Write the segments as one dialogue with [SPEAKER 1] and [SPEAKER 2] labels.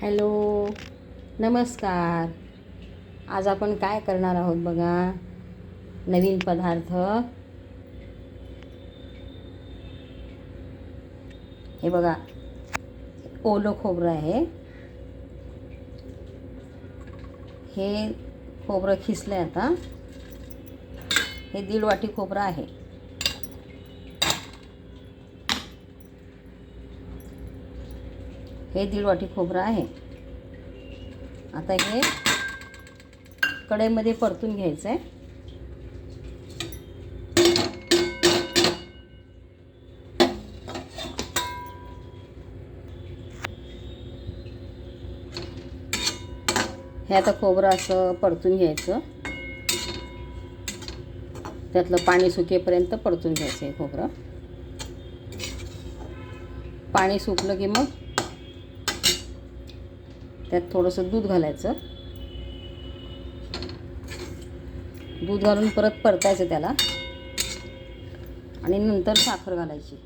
[SPEAKER 1] Hello, नमस्कार. आज आपण काय करणार आहोत बघा, नवीन पदार्थ. हे बघा, ओलं खोबरं आहे. हे खोबरं खिसलं आहे. आता हे 1.5 वाटी खोबरं आहे. हे 1.5 वाटी खोबरं आहे. आता हे कढईमध्ये परतून घ्यायचं आहे. हे आता खोबरं असं परतून घ्यायचं. त्यातलं पाणी सुकेपर्यंत परतून घ्यायचं आहे खोबरं. पाणी सुकलं की मग त्यात थोडंसं दूध घालायचं. दूध घालून परत परतायचं त्याला आणि नंतर साखर घालायची.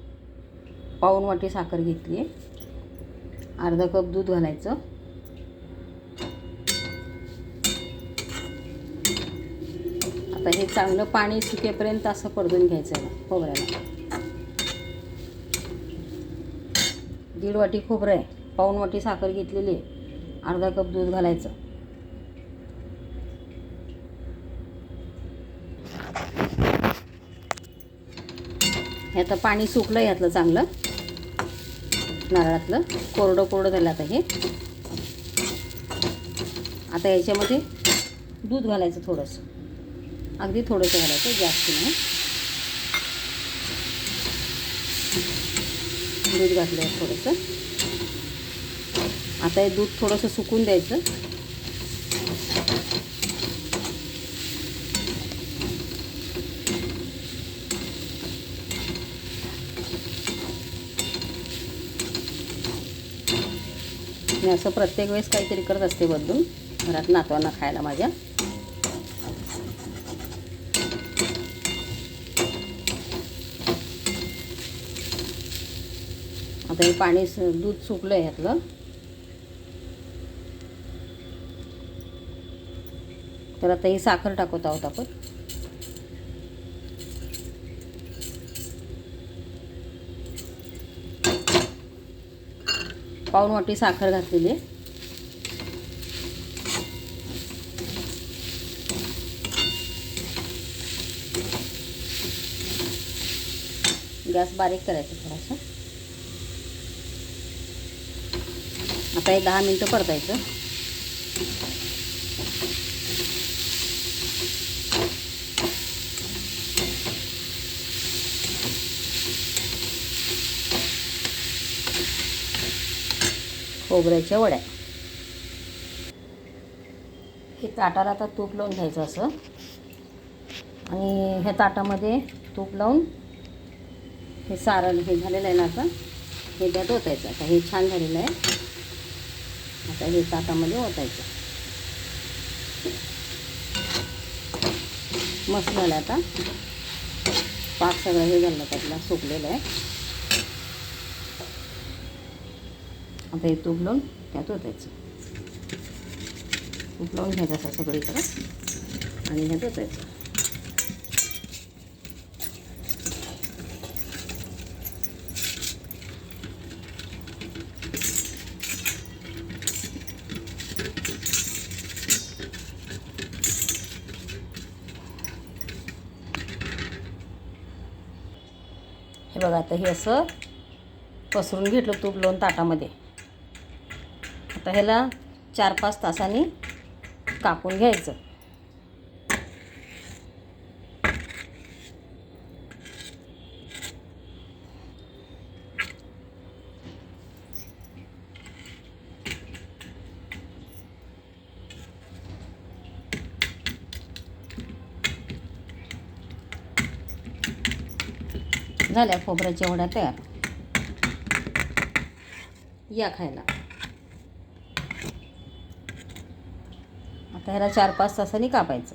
[SPEAKER 1] 1 वाटी साखर घेतली आहे. अर्धा कप दूध घालायचं. आता हे चांगलं पाणी सुकेपर्यंत असं परतून घ्यायचं आहे खोबऱ्याला. 1.5 वाटी खोबरं आहे, 1 वाटी साखर घेतलेली आहे, अर्धा कप दूध घालायचं. हे आता पाणी सुकलं यातलं चांगलं, नारळातलं कोरडं झालं. आता हे आता याच्यामध्ये दूध घालायचं थोडंसं, अगदी थोडंसं घालायचं, जास्त नाही. दूध घातलं आहे थोडंसं. आता हे दूध थोडंसं सुकून द्यायचं. मी असं प्रत्येक वेळेस काहीतरी करत असते बदलून, घरात नातवांना खायला माझ्या. आता हे पाणी दूध सुकलं आहे ह्यातलं. तर आता ही साखर टाकत आहोत आपण. पाऊण वाटी साखर घातलेली आहे. गॅस बारीक करायचा थोडासा. आता हे 10 मिनिटं परतायचं. खोबऱ्याच्या वड्या. हे ताटाला आता तूप लावून घ्यायचं असं, आणि ह्या ताटामध्ये तूप लावून हे सारण हे झालेलं आहे ना, आता हे त्यात ओतायचं. आता हे छान झालेलं आहे. आता हे ताटामध्ये ओतायचं. मस्त झालं. आता पाक सगळं हे झालं, त्यातला सुकलेलं आहे. आता हे तूप लावून त्यात ओतायचं. तूप लावून घ्यायचं असं सगळीकडं आणि ह्यात ओतायचं. हे बघा, आता हे असं पसरून घेतलं तूप लावून ताटामध्ये. आता ह्याला 4-5 तासांनी कापून घ्यायचं. झाल्या खोबऱ्याच्या वड्या तयार. या खायला. आता ह्याला 4-5 तासांनी कापायचं.